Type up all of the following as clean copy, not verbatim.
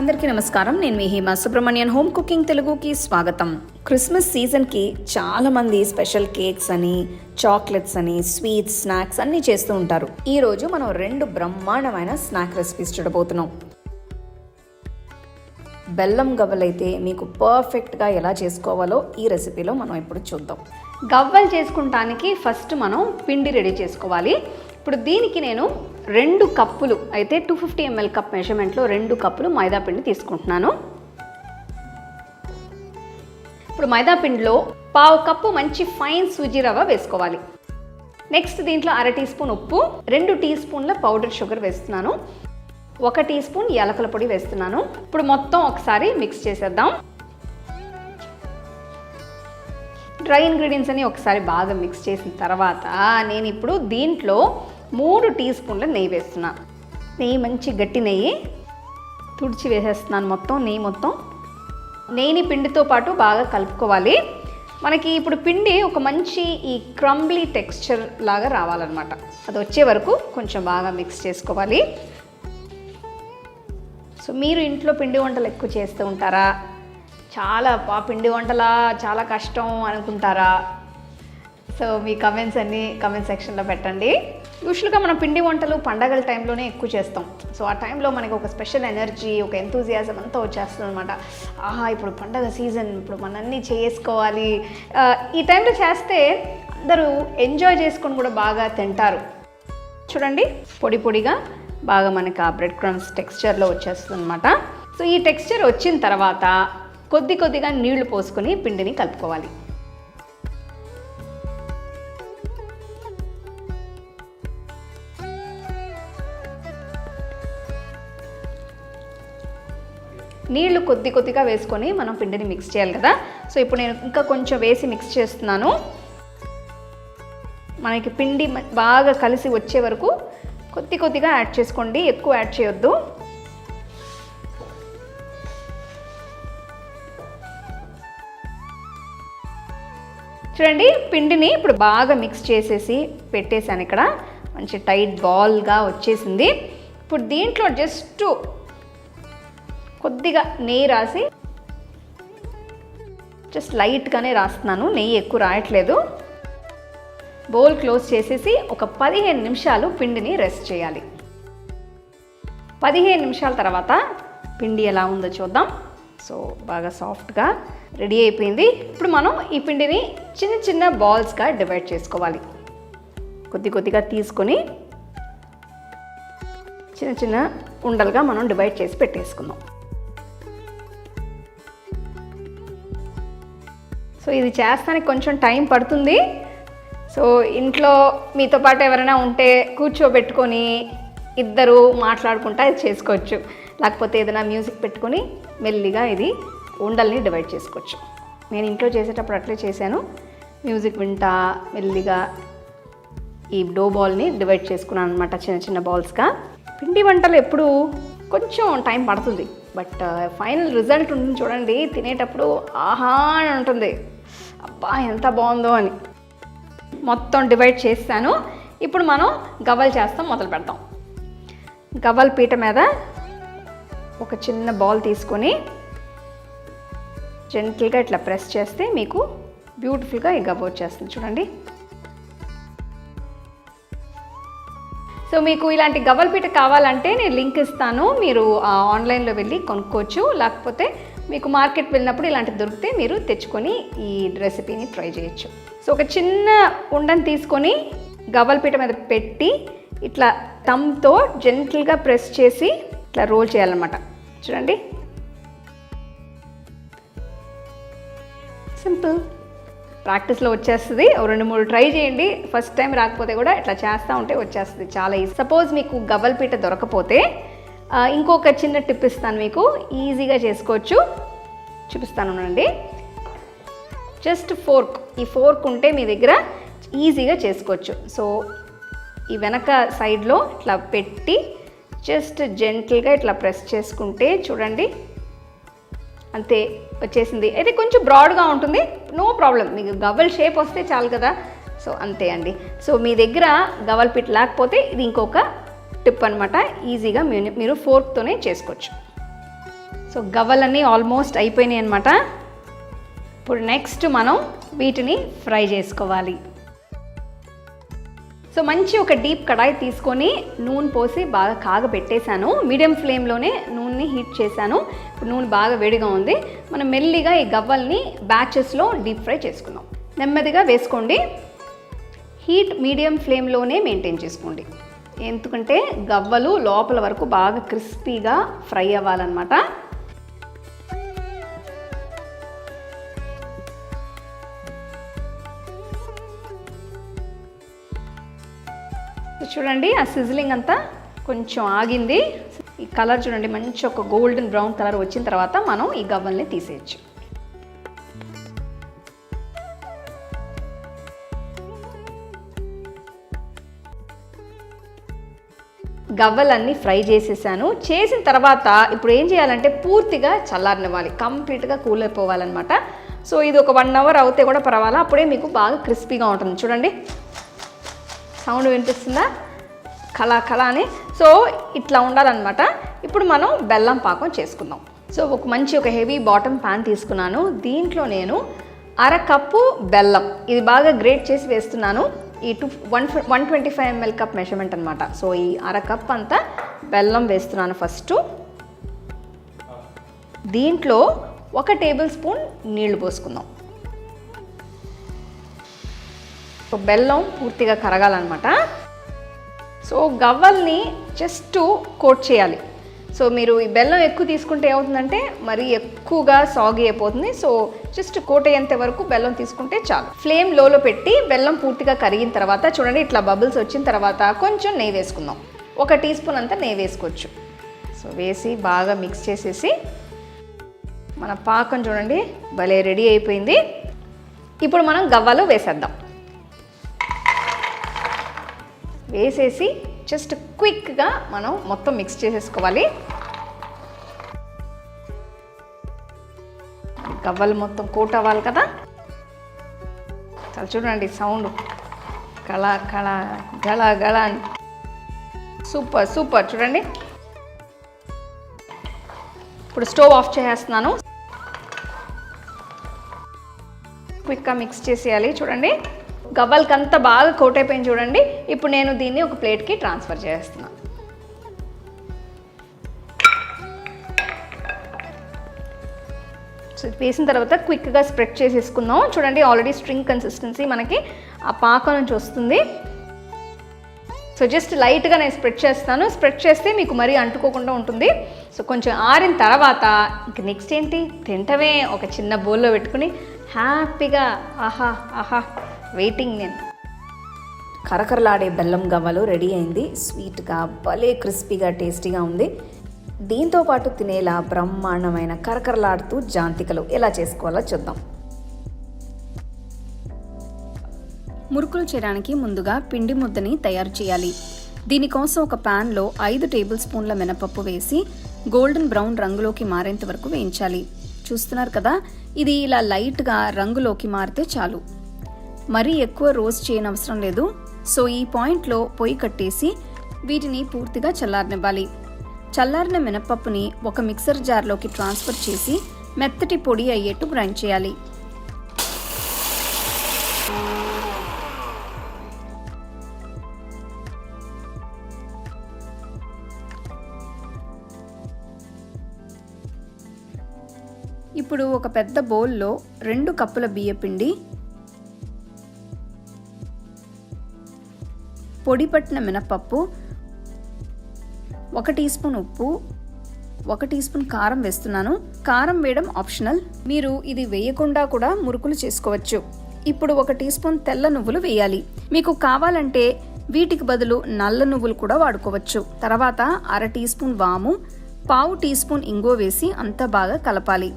అందరికీ నమస్కారం. నేను మీ హేమ సుబ్రహ్మణ్యన్. హోమ్ కుకింగ్ తెలుగుకి స్వాగతం. క్రిస్మస్ సీజన్కి చాలామంది స్పెషల్ కేక్స్ అని, చాక్లెట్స్ అని, స్వీట్స్, స్నాక్స్ అన్నీ చేస్తూ ఉంటారు. ఈరోజు మనం 2 బ్రహ్మాండమైన స్నాక్ రెసిపీస్ చూడబోతున్నాం. బెల్లం గవ్వలైతే మీకు పర్ఫెక్ట్గా ఎలా చేసుకోవాలో ఈ రెసిపీలో మనం ఇప్పుడు చూద్దాం. గవ్వలు చేసుకుంటానికి ఫస్ట్ మనం పిండి రెడీ చేసుకోవాలి. ఇప్పుడు దీనికి నేను 2 కప్పులు అయితే 250 ml కప్ మెజర్మెంట్లో 2 కప్పులు మైదా పిండి తీసుకుంటున్నాను. ఇప్పుడు మైదా పిండిలో 1/2 కప్పు మంచి ఫైన్ సూజీ రవ్వ వేసుకోవాలి. నెక్స్ట్ దీంట్లో 1/2 టీ స్పూన్ ఉప్పు, 2 టీ స్పూన్ల పౌడర్ షుగర్ వేస్తున్నాను, 1 టీ స్పూన్ యాలకుల పొడి వేస్తున్నాను. ఇప్పుడు మొత్తం ఒకసారి మిక్స్ చేసేద్దాం. డ్రై ఇంగ్రీడియంట్స్ అని ఒకసారి బాగా మిక్స్ చేసిన తర్వాత నేను ఇప్పుడు దీంట్లో 3 టీ స్పూన్ల నెయ్యి వేస్తున్నా. నెయ్యి మంచి గట్టి నెయ్యి తుడిచి వేసేస్తున్నాను. నెయ్యిని పిండితో పాటు బాగా కలుపుకోవాలి. మనకి ఇప్పుడు పిండి ఒక మంచి ఈ క్రంబ్లీ టెక్స్చర్ లాగా రావాలన్నమాట. అది వచ్చే వరకు కొంచెం బాగా మిక్స్ చేసుకోవాలి. సో మీరు ఇంట్లో పిండి వంటలు ఎక్కువ చేస్తూ ఉంటారా? పిండి వంటలా చాలా కష్టం అనుకుంటారా? సో మీ కమెంట్స్ అన్నీ కమెంట్ సెక్షన్లో పెట్టండి. యూజువల్గా మనం పిండి వంటలు పండగల టైంలోనే ఎక్కువ చేస్తాం. సో ఆ టైంలో మనకి ఒక స్పెషల్ ఎనర్జీ, ఒక ఎంతూజియాజం అంతా వచ్చేస్తుంది అనమాట. ఇప్పుడు పండగ సీజన్, ఇప్పుడు మనం అన్నీ చేసుకోవాలి. ఈ టైంలో చేస్తే అందరూ ఎంజాయ్ చేసుకొని కూడా బాగా తింటారు. చూడండి, పొడి పొడిగా బాగా మనకి ఆ బ్రెడ్ క్రమ్స్ టెక్స్చర్లో వచ్చేస్తుంది అనమాట. సో ఈ టెక్స్చర్ వచ్చిన తర్వాత కొద్దిగా నీళ్లు పోసుకొని పిండిని కలుపుకోవాలి. నీళ్లు కొద్దిగా వేసుకొని మనం పిండిని మిక్స్ చేయాలి కదా. సో ఇప్పుడు నేను ఇంకా కొంచెం వేసి మిక్స్ చేస్తున్నాను. మనకి పిండి బాగా కలిసి వచ్చే వరకు కొద్దిగా యాడ్ చేసుకోండి, ఎక్కువ యాడ్ చేయొద్దు. చూడండి, పిండిని ఇప్పుడు బాగా మిక్స్ చేసేసి పెట్టేశాను. ఇక్కడ మంచి టైట్ బాల్గా వచ్చేసింది. ఇప్పుడు దీంట్లో జస్ట్ కొద్దిగా నెయ్యి రాసి, జస్ట్ లైట్గానే రాస్తున్నాను, నెయ్యి ఎక్కువ రాయట్లేదు. బౌల్ క్లోజ్ చేసేసి ఒక 15 నిమిషాలు పిండిని రెస్ట్ చేయాలి. 15 నిమిషాల తర్వాత పిండి ఎలా ఉందో చూద్దాం. సో బాగా సాఫ్ట్గా రెడీ అయిపోయింది. ఇప్పుడు మనం ఈ పిండిని చిన్న బాల్స్గా డివైడ్ చేసుకోవాలి. కొద్దిగా తీసుకొని చిన్న ఉండలుగా మనం డివైడ్ చేసి పెట్టేసుకుందాం. సో ఇది చేస్తానికి కొంచెం టైం పడుతుంది. సో ఇంట్లో మీతో పాటు ఎవరైనా ఉంటే కూర్చోబెట్టుకొని ఇద్దరు మాట్లాడుకుంటా ఇది చేసుకోవచ్చు. లేకపోతే ఏదైనా మ్యూజిక్ పెట్టుకొని మెల్లిగా ఇది ఉండల్ని డివైడ్ చేసుకోవచ్చు. నేను ఇంట్లో చేసేటప్పుడు అట్లే చేశాను. మ్యూజిక్ వింటా మెల్లిగా ఈ డో బాల్ని డివైడ్ చేసుకున్నాను అనమాట, చిన్న బాల్స్గా. పిండి వంటలు ఎప్పుడు కొంచెం టైం పడుతుంది, బట్ ఫైనల్ రిజల్ట్ ఉంటుంది చూడండి. తినేటప్పుడు ఆహా అని ఉంటుంది, అబ్బా ఎంత బాగుందో అని. మొత్తం డివైడ్ చేస్తాను. ఇప్పుడు మనం గవ్వలు చేస్తాం, మొదలు పెడతాం. గవ్వల పీట మీద ఒక చిన్న బాల్ తీసుకొని జెంటిల్గా ఇట్లా ప్రెస్ చేస్తే మీకు బ్యూటిఫుల్గా ఈ గవ్వ వచ్చేస్తుంది. చూడండి. సో మీకు ఇలాంటి గవ్వల పీట కావాలంటే నేను లింక్ ఇస్తాను, మీరు ఆన్లైన్లో వెళ్ళి కొనుక్కోవచ్చు. లేకపోతే మీకు మార్కెట్ వెళ్ళినప్పుడు ఇలాంటివి దొరికితే మీరు తెచ్చుకొని ఈ రెసిపీని ట్రై చేయొచ్చు. సో ఒక చిన్న ఉండని తీసుకొని గవ్వల పీట మీద పెట్టి ఇట్లా థంబ్తో జెంటిల్గా ప్రెస్ చేసి ఇట్లా రోల్ చేయాలన్నమాట. చూడండి, సింపుల్. ప్రాక్టీస్లో వచ్చేస్తుంది. 2-3 ట్రై చేయండి. ఫస్ట్ టైం రాకపోతే కూడా ఇట్లా చేస్తూ ఉంటే వచ్చేస్తుంది, చాలా ఈజీ. సపోజ్ మీకు గవ్వల పీట దొరకపోతే ఇంకొక చిన్న టిప్ ఇస్తాను, మీకు ఈజీగా చేసుకోవచ్చు, చూపిస్తాను అండి. జస్ట్ ఫోర్క్, ఈ ఫోర్క్ ఉంటే మీ దగ్గర ఈజీగా చేసుకోవచ్చు. సో ఈ వెనక సైడ్లో ఇట్లా పెట్టి జస్ట్ జెంటిల్గా ఇట్లా ప్రెస్ చేసుకుంటే చూడండి, అంతే వచ్చేసింది. అయితే కొంచెం బ్రాడ్గా ఉంటుంది, నో ప్రాబ్లం, మీకు గవ్వల షేప్ వస్తే చాలు కదా. సో అంతే అండి. సో మీ దగ్గర గవ్వల పీట లేకపోతే ఇది ఇంకొక టిప్ అనమాట, ఈజీగా మీరు ఫోర్క్తోనే చేసుకోవచ్చు. సో గవ్వలన్నీ ఆల్మోస్ట్ అయిపోయినాయి అనమాట. ఇప్పుడు నెక్స్ట్ మనం వీటిని ఫ్రై చేసుకోవాలి. సో మంచి ఒక డీప్ కడాయి తీసుకొని నూనె పోసి బాగా కాగబెట్టేశాను. మీడియం ఫ్లేమ్లోనే నూనెని హీట్ చేశాను. ఇప్పుడు నూనె బాగా వేడిగా ఉంది. మనం మెల్లిగా ఈ గవ్వల్ని బ్యాచెస్లో డీప్ ఫ్రై చేసుకుందాం. నెమ్మదిగా వేసుకోండి. హీట్ మీడియం ఫ్లేమ్లోనే మెయింటైన్ చేసుకోండి, ఎందుకంటే గవ్వలు లోపల వరకు బాగా క్రిస్పీగా ఫ్రై అవ్వాలన్నమాట. చూడండి ఆ సిజిలింగ్ అంతా కొంచెం ఆగింది. ఈ కలర్ చూడండి, మంచి ఒక గోల్డెన్ బ్రౌన్ కలర్ వచ్చిన తర్వాత మనం ఈ గవ్వల్ని తీసేయచ్చు. గవ్వలన్నీ ఫ్రై చేసేసాను. చేసిన తర్వాత ఇప్పుడు ఏం చేయాలంటే పూర్తిగా చల్లారనివ్వాలి, కంప్లీట్గా కూల్ అయిపోవాలన్నమాట. సో ఇది ఒక 1 అవర్ అవుతే కూడా పర్వాలా, అప్పుడే మీకు బాగా క్రిస్పీగా ఉంటుంది. చూడండి సౌండ్ వినిపిస్తుందా, కళా కళా అని. సో ఇట్లా ఉండాలన్నమాట. ఇప్పుడు మనం బెల్లం పాకం చేసుకుందాం. సో ఒక హెవీ బాటమ్ ప్యాన్ తీసుకున్నాను. దీంట్లో నేను 1/2 కప్పు బెల్లం, ఇది బాగా గ్రేట్ చేసి వేస్తున్నాను. ఈ 125 ml కప్ మెజర్మెంట్ అనమాట. సో ఈ 1/2 కప్ అంతా బెల్లం వేస్తున్నాను ఫస్ట్. దీంట్లో 1 టేబుల్ స్పూన్ నీళ్లు పోసుకుందాం. సో బెల్లం పూర్తిగా కరగాలన్నమాట. సో గవ్వల్ని జస్ట్ కోట్ చేయాలి. సో మీరు ఈ బెల్లం ఎక్కువ తీసుకుంటే ఏమవుతుందంటే మరీ ఎక్కువగా సాగి అయిపోతుంది. సో జస్ట్ కోట్ అయ్యేంత వరకు బెల్లం తీసుకుంటే చాలు. ఫ్లేమ్ లోలో పెట్టి బెల్లం పూర్తిగా కరిగిన తర్వాత చూడండి ఇట్లా బబుల్స్ వచ్చిన తర్వాత కొంచెం నెయ్యి వేసుకుందాం. 1 టీ స్పూన్ అంతా నెయ్యి వేసుకోవచ్చు. సో వేసి బాగా మిక్స్ చేసేసి మన పాకం చూడండి భలే రెడీ అయిపోయింది. ఇప్పుడు మనం గవ్వలు వేసేద్దాం. వేసేసి జస్ట్ క్విక్గా మనం మొత్తం మిక్స్ చేసేసుకోవాలి. గవ్వలు మొత్తం కోట్ అవ్వాలి కదా. చాలా చూడండి సౌండ్ కళ కళ గళ గళ అని సూపర్ సూపర్. చూడండి ఇప్పుడు స్టవ్ ఆఫ్ చేసేస్తున్నాను. క్విక్గా మిక్స్ చేసేయాలి. చూడండి గవ్వలకంతా బాగా కోట్ అయిపోయింది చూడండి. ఇప్పుడు నేను దీన్ని ఒక ప్లేట్కి ట్రాన్స్ఫర్ చేస్తున్నాను. సో వేసిన తర్వాత క్విక్గా స్ప్రెడ్ చేసేసుకుందాం. చూడండి ఆల్రెడీ స్ట్రింగ్ కన్సిస్టెన్సీ మనకి ఆ పాకం నుంచి వస్తుంది. సో జస్ట్ లైట్గా నేను స్ప్రెడ్ చేస్తాను. స్ప్రెడ్ చేస్తే మీకు మరీ అంటుకోకుండా ఉంటుంది. సో కొంచెం ఆరిన తర్వాత ఇంక నెక్స్ట్ ఏంటి, తింటమే. ఒక చిన్న బౌల్లో పెట్టుకుని హ్యాపీగా ఆహా ఆహా వెయిటింగ్. నేను కరకరలాడే బెల్లం గవ్వలు రెడీ అయింది. స్వీట్గా భలే క్రిస్పీగా టేస్టీగా ఉంది. దీంతో పాటు తినేలా బ్రహ్మాండమైన కరకరలాడుతూ జాంతికలు ఎలా చేసుకోవాలో చూద్దాం. మురుకులు చేయడానికి ముందుగా పిండి ముద్దని తయారు చేయాలి. దీనికోసం ఒక ప్యాన్లో 5 టేబుల్ స్పూన్ల మినపప్పు వేసి గోల్డెన్ బ్రౌన్ రంగులోకి మారేంత వరకు వేయించాలి. చూస్తున్నారు కదా, ఇది ఇలా లైట్గా రంగులోకి మారితే చాలు. మరీ ఎక్కువ రోస్ట్ చేయనవసరం లేదు. సో ఈ పాయింట్లో పొయ్యి కట్టేసి వీటిని పూర్తిగా చల్లారనివ్వాలి. చల్లారిన మినపప్పుని ఒక మిక్సర్ జార్లోకి ట్రాన్స్ఫర్ చేసి మెత్తటి పొడి అయ్యేట్టు గ్రైండ్ చేయాలి. ఇప్పుడు ఒక పెద్ద బౌల్లో 2 కప్పుల బియ్యపిండి, పొడి పట్టిన మినపప్పు, 1 టీ స్పూన్ ఉప్పు, 1 టీ స్పూన్ కారం వేస్తున్నాను. కారం వేయడం ఆప్షనల్, మీరు ఇది వేయకుండా కూడా మురుకులు చేసుకోవచ్చు. ఇప్పుడు 1 టీ స్పూన్ తెల్ల నువ్వులు వేయాలి. మీకు కావాలంటే వీటికి బదులు నల్ల నువ్వులు కూడా వాడుకోవచ్చు. తర్వాత 1/2 టీ స్పూన్ వాము, 1/4 టీ స్పూన్ ఇంగువ వేసి అంతా బాగా కలపాలి.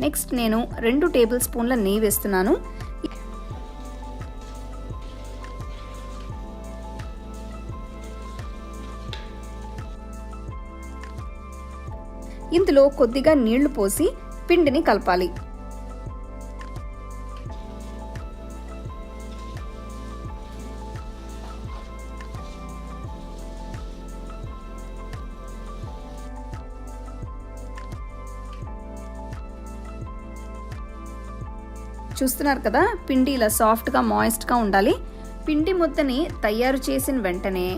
నెక్స్ట్ నేను 2 టేబుల్ స్పూన్ల నెయ్యి వేస్తున్నాను. ఇందులో కొద్దిగా నీళ్లు పోసి పిండిని కలపాలి. చూస్తున్నారు కదా, పిండి ఇలా సాఫ్ట్గా మాయిస్ట్గా ఉండాలి. పిండి ముద్దని తయారు చేసిన వెంటనే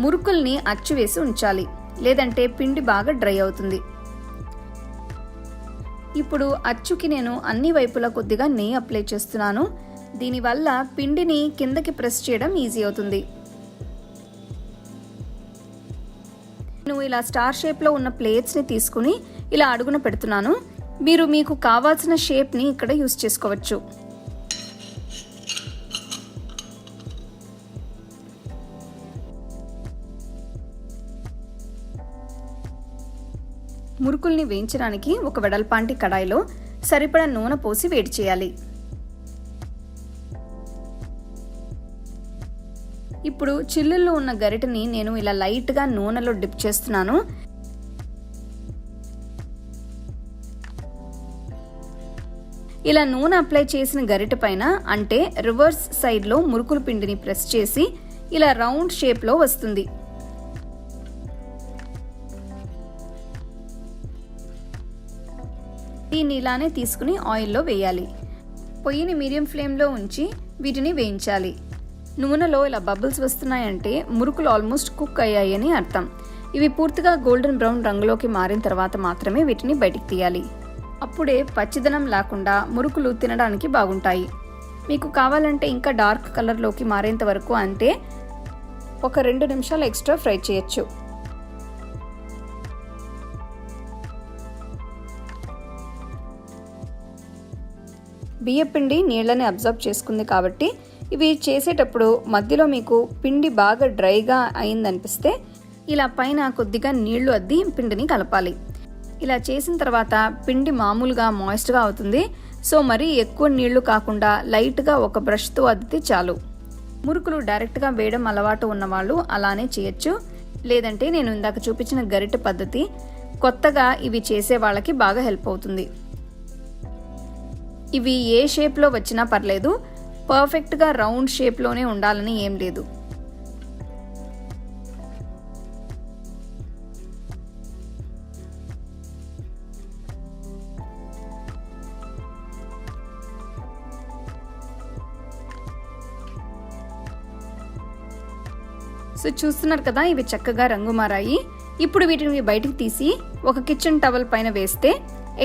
మురుకుల్ని అచ్చు వేసి ఉంచాలి, లేదంటే పిండి బాగా డ్రై అవుతుంది. ఇప్పుడు అచ్చుకి నేను అన్ని వైపులా కొద్దిగా నెయ్యి అప్లై చేస్తున్నాను. దీనివల్ల పిండిని కిందకి ప్రెస్ చేయడం ఈజీ అవుతుంది. నేను ఇలా స్టార్ షేప్లో ఉన్న ప్లేట్స్ని తీసుకుని ఇలా అడుగున పెడుతున్నాను. మీరు మీకు కావాల్సిన షేప్ని ఇక్కడ యూస్ చేసుకోవచ్చు. మురుకుల్ని వేయించడానికి ఒక వెడల్పాంటి కడాయిలో సరిపడా నూనె పోసి వేడి చేయాలి. ఇప్పుడు చిల్లుల్లో ఉన్న గరిటెని నేను ఇలా లైట్గా నూనెలో డిప్ చేస్తున్నాను. ఇలా నూనె అప్లై చేసిన గరిటె పైన, అంటే రివర్స్ సైడ్లో మురుకుల పిండిని ప్రెస్ చేసి ఇలా రౌండ్ షేప్లో వస్తుంది. దీన్ని ఇలానే తీసుకుని ఆయిల్లో వేయాలి. పొయ్యిని మీడియం ఫ్లేమ్లో ఉంచి వీటిని వేయించాలి. నూనెలో ఇలా బబుల్స్ వస్తున్నాయంటే మురుకులు ఆల్మోస్ట్ కుక్ అయ్యాయని అర్థం. ఇవి పూర్తిగా గోల్డెన్ బ్రౌన్ రంగులోకి మారిన తర్వాత మాత్రమే వీటిని బయటికి తీయాలి. అప్పుడే పచ్చిదనం లేకుండా మురుకులు తినడానికి బాగుంటాయి. మీకు కావాలంటే ఇంకా డార్క్ కలర్లోకి మారేంత వరకు, అంటే ఒక 2 నిమిషాలు ఎక్స్ట్రా ఫ్రై చేయొచ్చు. బియ్యపిండి నీళ్ళని అబ్జర్వ్ చేసుకుంది కాబట్టి ఇవి చేసేటప్పుడు మధ్యలో మీకు పిండి బాగా డ్రైగా అయిందనిపిస్తే ఇలా పైన కొద్దిగా నీళ్లు అద్ది పిండిని కలపాలి. ఇలా చేసిన తర్వాత పిండి మామూలుగా మాయిస్ట్గా అవుతుంది. సో మరీ ఎక్కువ నీళ్లు కాకుండా లైట్గా ఒక బ్రష్తో అద్దితే చాలు. మురుకులు డైరెక్ట్గా వేయడం అలవాటు ఉన్నవాళ్ళు అలానే చేయొచ్చు, లేదంటే నేను ఇందాక చూపించిన గరిటె పద్ధతి కొత్తగా ఇవి చేసే వాళ్ళకి బాగా హెల్ప్ అవుతుంది. ఇవి ఏ షేప్లో వచ్చినా పర్లేదు, పర్ఫెక్ట్గా రౌండ్ షేప్లోనే ఉండాలని ఏం లేదు. సో చూస్తున్నారు కదా, ఇవి చక్కగా రంగు మారాయి. ఇప్పుడు వీటిని బయటికి తీసి ఒక కిచెన్ టవల్ పైన వేస్తే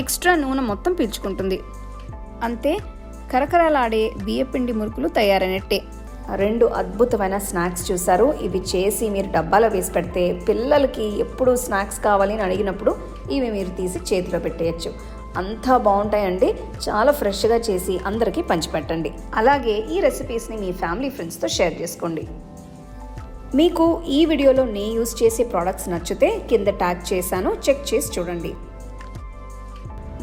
ఎక్స్ట్రా నూనె మొత్తం పీల్చుకుంటుంది. అంతే, కరకరలాడే బియ్యపిండి మురుకులు తయారైనట్టే. 2 అద్భుతమైన స్నాక్స్ చూసారు. ఇవి చేసి మీరు డబ్బాలో వేసి పెడితే పిల్లలకి ఎప్పుడు స్నాక్స్ కావాలి అని అడిగినప్పుడు ఇవి మీరు తీసి చేతిలో పెట్టేయచ్చు. అంతా బాగుంటాయండి. చాలా ఫ్రెష్గా చేసి అందరికీ పంచిపెట్టండి. అలాగే ఈ రెసిపీస్ని మీ ఫ్యామిలీ ఫ్రెండ్స్తో షేర్ చేసుకోండి. మీకు ఈ వీడియోలో నేను యూజ్ చేసే ప్రోడక్ట్స్ నచ్చితే కింద ట్యాగ్ చేశాను, చెక్ చేసి చూడండి.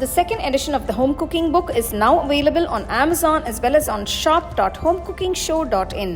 The second edition of the home cooking book is now available on Amazon as well as on shop.homecookingshow.in.